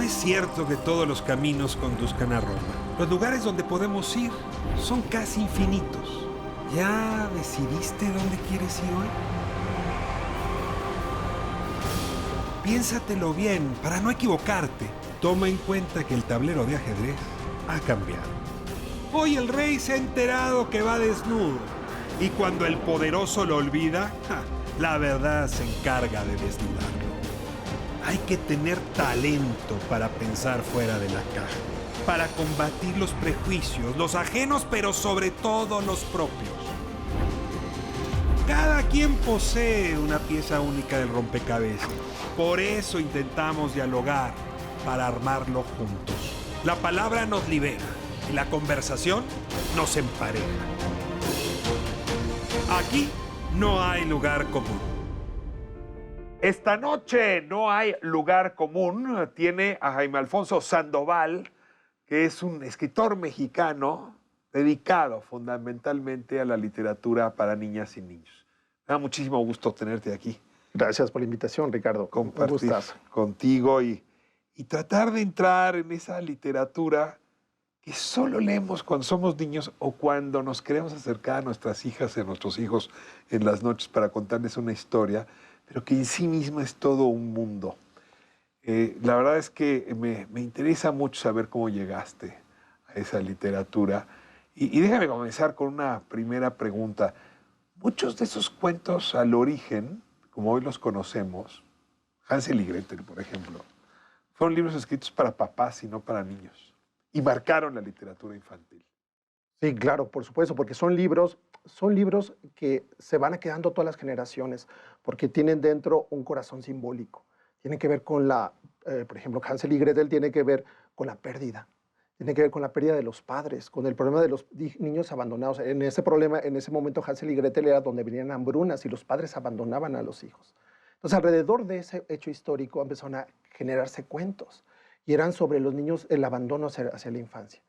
es cierto que todos los caminos conduzcan a Roma. Los lugares donde podemos ir son casi infinitos. ¿Ya decidiste dónde quieres ir hoy? Piénsatelo bien para no equivocarte. Toma en cuenta que el tablero de ajedrez ha cambiado. Hoy el rey se ha enterado que va desnudo. Y cuando el poderoso lo olvida, la verdad se encarga de desnudarlo. Hay que tener talento para pensar fuera de la caja, para combatir los prejuicios, los ajenos, pero sobre todo los propios. Cada quien posee una pieza única del rompecabezas. Por eso intentamos dialogar, para armarlo juntos. La palabra nos libera y la conversación nos empareja. Aquí no hay lugar común. Esta noche no hay lugar común. Tiene a Jaime Alfonso Sandoval, que es un escritor mexicano dedicado fundamentalmente a la literatura para niñas y niños. Me da muchísimo gusto tenerte aquí. Gracias por la invitación, Ricardo. Compartir contigo y tratar de entrar en esa literatura que solo leemos cuando somos niños o cuando nos queremos acercar a nuestras hijas y a nuestros hijos en las noches para contarles una historia, pero que en sí misma es todo un mundo. La verdad es que me interesa mucho saber cómo llegaste a esa literatura. Y déjame comenzar con una primera pregunta. Muchos de esos cuentos al origen, como hoy los conocemos, Hansel y Gretel, por ejemplo, fueron libros escritos para papás y no para niños. Y marcaron la literatura infantil. Sí, claro, por supuesto, porque son libros que se van quedando todas las generaciones, porque tienen dentro un corazón simbólico. Tienen que ver con por ejemplo, Hansel y Gretel tiene que ver con la pérdida. Tiene que ver con la pérdida de los padres, con el problema de los niños abandonados. En ese momento Hansel y Gretel era donde venían hambrunas y los padres abandonaban a los hijos. Entonces, alrededor de ese hecho histórico empezaron a generarse cuentos y eran sobre los niños, el abandono hacia la infancia.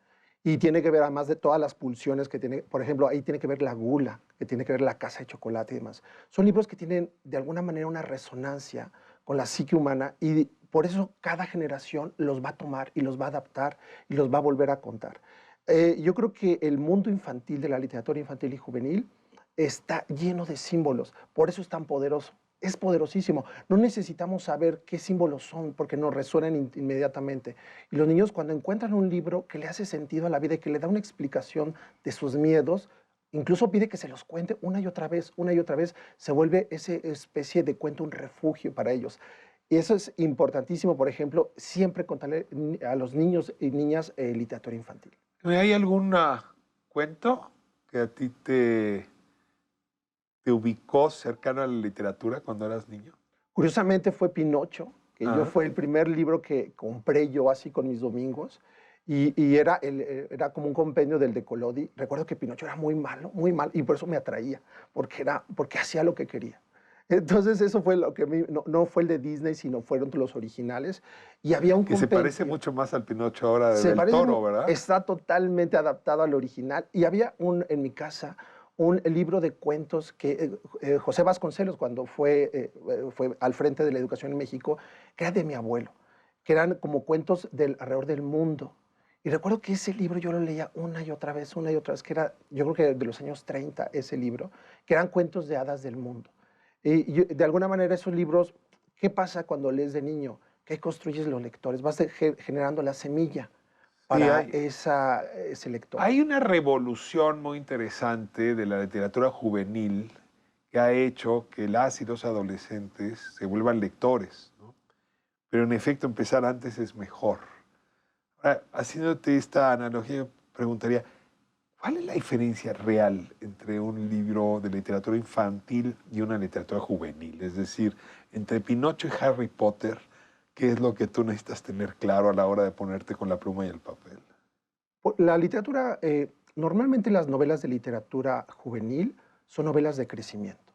Y tiene que ver, además de todas las pulsiones que tiene, por ejemplo, ahí tiene que ver la gula, que tiene que ver la casa de chocolate y demás. Son libros que tienen, de alguna manera, una resonancia con la psique humana y por eso cada generación los va a tomar y los va a adaptar y los va a volver a contar. Yo creo que el mundo infantil de la literatura infantil y juvenil está lleno de símbolos, por eso es tan poderoso. Es poderosísimo. No necesitamos saber qué símbolos son porque nos resuenan inmediatamente. Y los niños cuando encuentran un libro que le hace sentido a la vida y que le da una explicación de sus miedos, incluso pide que se los cuente una y otra vez, se vuelve esa especie de cuento un refugio para ellos. Y eso es importantísimo, por ejemplo, siempre contarle a los niños y niñas literatura infantil. ¿Hay algún cuento que a ti te ubicó cercano a la literatura cuando eras niño? Curiosamente fue Pinocho, que yo fue el primer libro que compré yo así con mis domingos, y era como un compendio del de Collodi. Recuerdo que Pinocho era muy malo, y por eso me atraía, porque hacía lo que quería. Entonces eso fue lo que no fue el de Disney, sino fueron los originales. Y había un compendio. Que se parece mucho más al Pinocho ahora del Toro, ¿verdad? Está totalmente adaptado al original. Y había en mi casa un libro de cuentos que José Vasconcelos, cuando fue al frente de la educación en México, que era de mi abuelo, que eran como cuentos alrededor del mundo. Y recuerdo que ese libro yo lo leía una y otra vez, que era, yo creo que de los años 30, ese libro, que eran cuentos de hadas del mundo. Y de alguna manera esos libros, ¿qué pasa cuando lees de niño? ¿Qué construyes los lectores? Vas generando la semilla para ese lector. Hay una revolución muy interesante de la literatura juvenil que ha hecho que las y los adolescentes se vuelvan lectores, ¿no? Pero en efecto empezar antes es mejor. Ahora, haciéndote esta analogía, preguntaría, ¿cuál es la diferencia real entre un libro de literatura infantil y una literatura juvenil? Es decir, entre Pinocho y Harry Potter, ¿qué es lo que tú necesitas tener claro a la hora de ponerte con la pluma y el papel? La literatura, normalmente las novelas de literatura juvenil son novelas de crecimiento.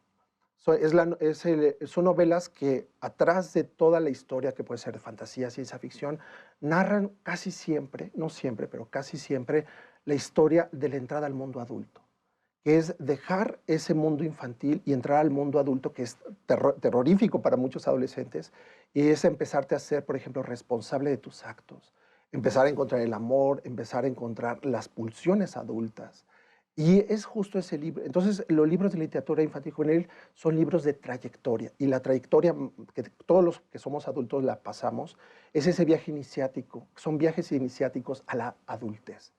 Son novelas que atrás de toda la historia, que puede ser de fantasía, ciencia ficción, narran casi siempre, no siempre, pero casi siempre, la historia de la entrada al mundo adulto. que es dejar ese mundo infantil y entrar al mundo adulto, que es terrorífico para muchos adolescentes, y es empezarte a ser, por ejemplo, responsable de tus actos, empezar a encontrar el amor, empezar a encontrar las pulsiones adultas. Y es justo ese libro. Entonces, los libros de literatura infantil y juvenil son libros de trayectoria. Y la trayectoria que todos los que somos adultos la pasamos es ese viaje iniciático. Son viajes iniciáticos a la adultez.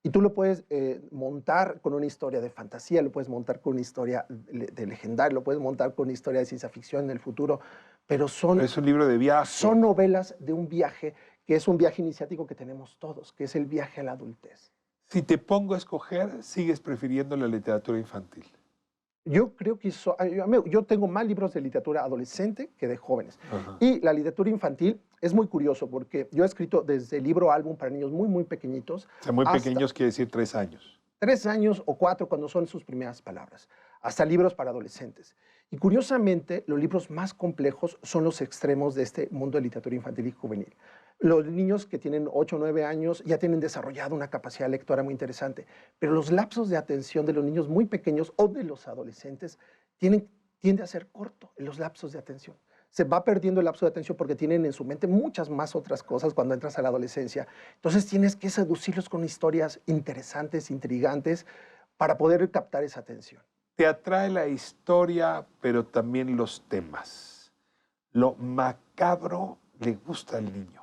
Y tú lo puedes montar con una historia de fantasía, lo puedes montar con una historia de legendario, lo puedes montar con una historia de ciencia ficción en el futuro, pero Es un libro de viaje. son novelas de un viaje que es un viaje iniciático que tenemos todos, que es el viaje a la adultez. Si te pongo a escoger, sigues prefiriendo la literatura infantil. Yo creo que yo tengo más libros de literatura adolescente que de jóvenes. Ajá. Y la literatura infantil es muy curioso porque yo he escrito desde libro álbum para niños muy, muy pequeñitos. O sea, muy hasta pequeños quiere decir 3 años. 3 años o 4 cuando son sus primeras palabras, hasta libros para adolescentes. Y curiosamente, los libros más complejos son los extremos de este mundo de literatura infantil y juvenil. Los niños que tienen 8 o 9 años ya tienen desarrollado una capacidad lectora muy interesante, pero los lapsos de atención de los niños muy pequeños o de los adolescentes tiende a ser corto en los lapsos de atención. Se va perdiendo el lapso de atención porque tienen en su mente muchas más otras cosas cuando entras a la adolescencia. Entonces tienes que seducirlos con historias interesantes, intrigantes, para poder captar esa atención. Te atrae la historia, pero también los temas. Lo macabro le gusta al niño.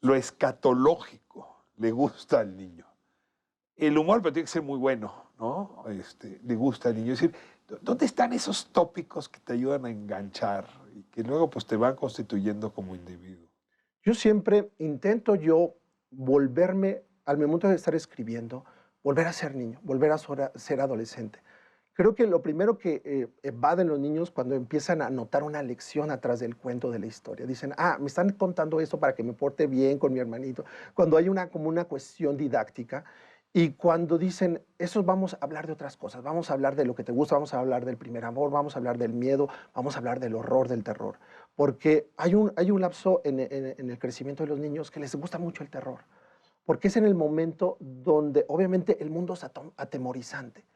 Lo escatológico le gusta al niño. El humor, pero tiene que ser muy bueno, ¿no? Le gusta al niño. Es decir, ¿dónde están esos tópicos que te ayudan a enganchar y que luego pues, te van constituyendo como individuo? Yo siempre intento volverme, al momento de estar escribiendo, volver a ser niño, volver a ser adolescente. Creo que lo primero que evaden los niños cuando empiezan a notar una lección atrás del cuento de la historia. Dicen, me están contando esto para que me porte bien con mi hermanito. Cuando hay como una cuestión didáctica y cuando dicen, eso vamos a hablar de otras cosas, vamos a hablar de lo que te gusta, vamos a hablar del primer amor, vamos a hablar del miedo, vamos a hablar del horror, del terror. Porque hay un lapso en el crecimiento de los niños que les gusta mucho el terror. Porque es en el momento donde obviamente el mundo es atemorizante.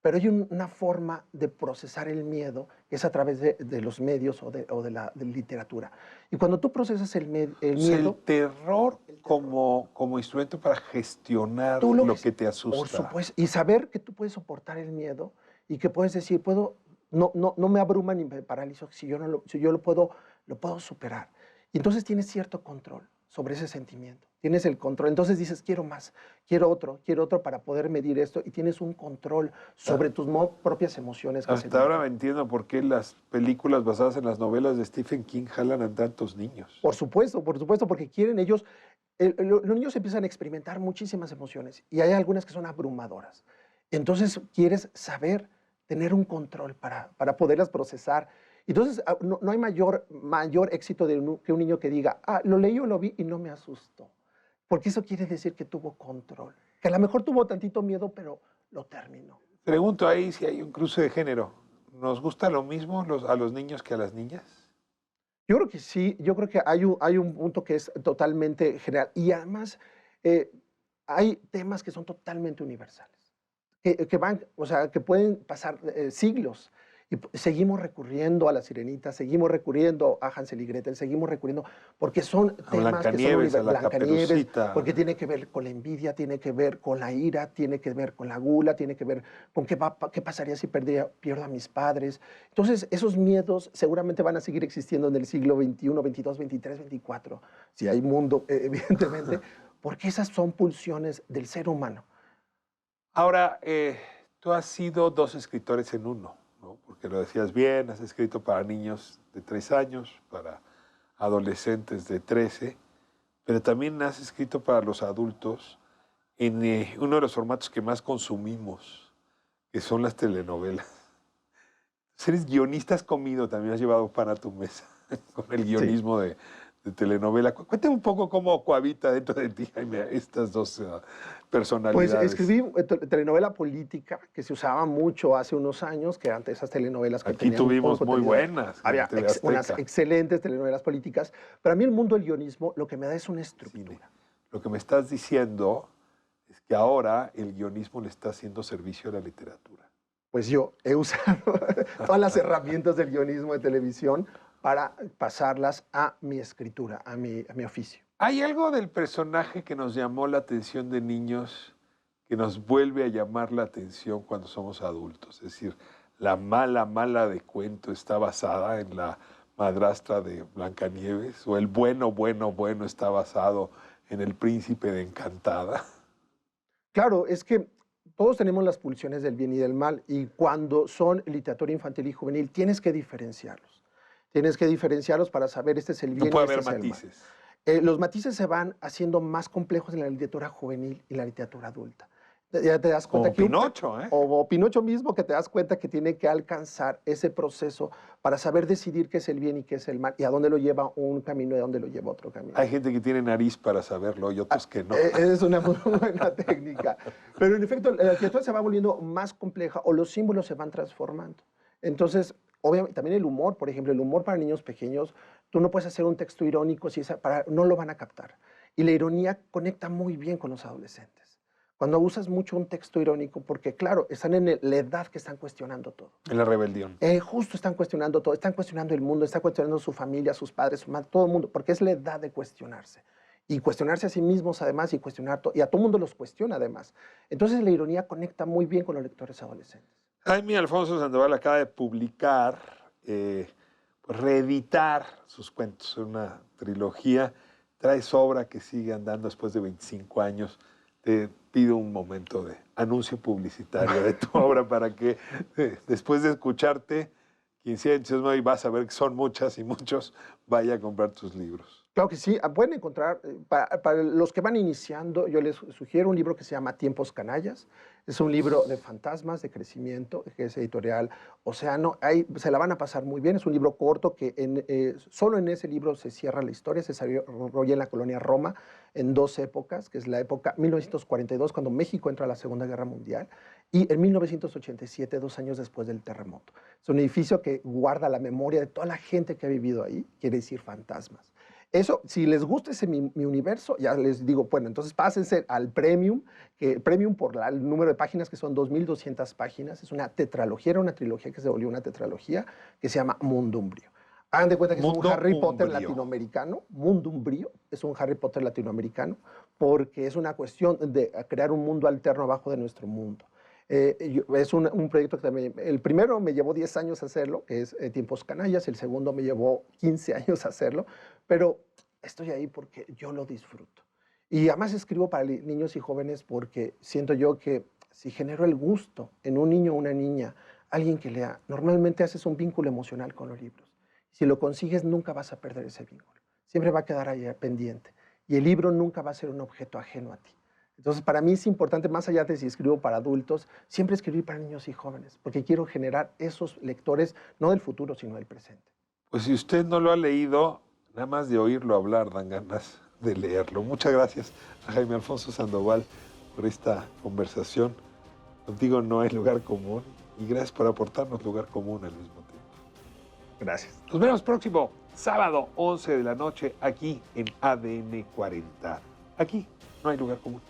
Pero hay una forma de procesar el miedo que es a través de los medios o de la literatura. Y cuando tú procesas el miedo... El terror como instrumento para gestionar lo que te asusta. Por supuesto. Y saber que tú puedes soportar el miedo y que puedes decir, no me abruma ni me paralizo si yo lo puedo superar. Y entonces tienes cierto control sobre ese sentimiento. Tienes el control. Entonces dices, quiero más, quiero otro para poder medir esto. Y tienes un control sobre tus propias emociones. Hasta ahora me entiendo por qué las películas basadas en las novelas de Stephen King jalan a tantos niños. Por supuesto, porque quieren ellos... los niños empiezan a experimentar muchísimas emociones y hay algunas que son abrumadoras. Entonces quieres saber, tener un control para poderlas procesar. Entonces, no hay mayor éxito que un niño que diga, lo leí o lo vi y no me asustó. Porque eso quiere decir que tuvo control. Que a lo mejor tuvo tantito miedo, pero lo terminó. Pregunto ahí si hay un cruce de género. ¿Nos gusta lo mismo a los niños que a las niñas? Yo creo que sí. Yo creo que hay un punto que es totalmente general. Y además, hay temas que son totalmente universales. Que pueden pasar siglos. Y seguimos recurriendo a La Sirenita, seguimos recurriendo a Hansel y Gretel, seguimos recurriendo, porque son temas que son universales. Blancanieves, porque tiene que ver con la envidia, tiene que ver con la ira, tiene que ver con la gula, tiene que ver con qué pasaría si pierdo a mis padres. Entonces, esos miedos seguramente van a seguir existiendo en el siglo XXI, XXII, XXIII, XXIV, si hay mundo, evidentemente, porque esas son pulsiones del ser humano. Ahora, tú has sido 2 escritores en uno, ¿no? Porque lo decías bien, has escrito para niños de 3 años, para adolescentes de 13, pero también has escrito para los adultos en uno de los formatos que más consumimos, que son las telenovelas. Eres guionista, has comido, también has llevado pan a tu mesa con el guionismo de telenovela. Cuéntame un poco cómo cohabita dentro de ti, Jaime, estas dos personalidades. Pues escribí telenovela política que se usaba mucho hace unos años, que eran esas telenovelas que aquí tuvimos muy buenas. Había unas excelentes telenovelas políticas, pero a mí el mundo del guionismo lo que me da es una estructura. Lo que me estás diciendo es que ahora el guionismo le está haciendo servicio a la literatura. Pues yo he usado todas las herramientas del guionismo de televisión para pasarlas a mi escritura, a mi oficio. ¿Hay algo del personaje que nos llamó la atención de niños que nos vuelve a llamar la atención cuando somos adultos? Es decir, la mala de cuento está basada en la madrastra de Blancanieves, o el bueno está basado en el príncipe de Encantada. Claro, es que todos tenemos las pulsiones del bien y del mal, y cuando son literatura infantil y juvenil tienes que diferenciarlos. Tienes que diferenciarlos para saber este es el bien No puede y este haber es el matices. mal. Los matices se van haciendo más complejos en la literatura juvenil y la literatura adulta. Ya te das cuenta Como que Pinocho, ¿eh? o Pinocho mismo, que te das cuenta que tiene que alcanzar ese proceso para saber decidir qué es el bien y qué es el mal, y a dónde lo lleva un camino y a dónde lo lleva otro camino. Hay gente que tiene nariz para saberlo y otros que no. Es una muy buena técnica. Pero en efecto, la literatura se va volviendo más compleja o los símbolos se van transformando. Entonces, obviamente, también el humor, por ejemplo, el humor para niños pequeños, tú no puedes hacer un texto irónico si no lo van a captar. Y la ironía conecta muy bien con los adolescentes. Cuando usas mucho un texto irónico, porque claro, están en la edad que están cuestionando todo. En la rebelión. Justo están cuestionando todo, están cuestionando el mundo, están cuestionando su familia, sus padres, su madre, todo el mundo, porque es la edad de cuestionarse. Y cuestionarse a sí mismos además, y y a todo el mundo los cuestiona además. Entonces la ironía conecta muy bien con los lectores adolescentes. Jaime Alfonso Sandoval acaba de publicar, reeditar sus cuentos, una trilogía. Traes obra que sigue andando después de 25 años. Te pido un momento de anuncio publicitario de tu obra para que después de escucharte, quien sea entusiasmado y vas a ver que son muchas y muchos, vaya a comprar tus libros. Claro que sí, pueden encontrar, para los que van iniciando, yo les sugiero un libro que se llama Tiempos Canallas. Es un libro de fantasmas, de crecimiento, que es editorial Océano. Ahí se la van a pasar muy bien. Es un libro corto que solo en ese libro se cierra la historia. Se desarrolla en la colonia Roma en dos épocas, que es la época 1942, cuando México entra a la Segunda Guerra Mundial, y en 1987, 2 años después del terremoto. Es un edificio que guarda la memoria de toda la gente que ha vivido ahí, quiere decir fantasmas. Eso, si les gusta ese mi universo, ya les digo, bueno, entonces pásense al Premium, que Premium por el número de páginas, que son 2.200 páginas, es una tetralogía, era una trilogía que se volvió una tetralogía, que se llama Mundumbrio. Hagan de cuenta que es un Harry Potter latinoamericano. Mundumbrio es un Harry Potter latinoamericano, porque es una cuestión de crear un mundo alterno abajo de nuestro mundo. Es un proyecto que también, el primero me llevó 10 años hacerlo, que es Tiempos Canallas, el segundo me llevó 15 años hacerlo, pero estoy ahí porque yo lo disfruto. Y además escribo para niños y jóvenes porque siento yo que si genero el gusto en un niño o una niña, alguien que lea, normalmente haces un vínculo emocional con los libros. Si lo consigues, nunca vas a perder ese vínculo. Siempre va a quedar ahí pendiente. Y el libro nunca va a ser un objeto ajeno a ti. Entonces, para mí es importante, más allá de si escribo para adultos, siempre escribir para niños y jóvenes, porque quiero generar esos lectores, no del futuro, sino del presente. Pues si usted no lo ha leído, nada más de oírlo hablar dan ganas de leerlo. Muchas gracias a Jaime Alfonso Sandoval por esta conversación. Contigo no hay lugar común, y gracias por aportarnos lugar común al mismo tiempo. Gracias. Nos vemos próximo sábado, 11 de la noche, aquí en ADN 40. Aquí no hay lugar común.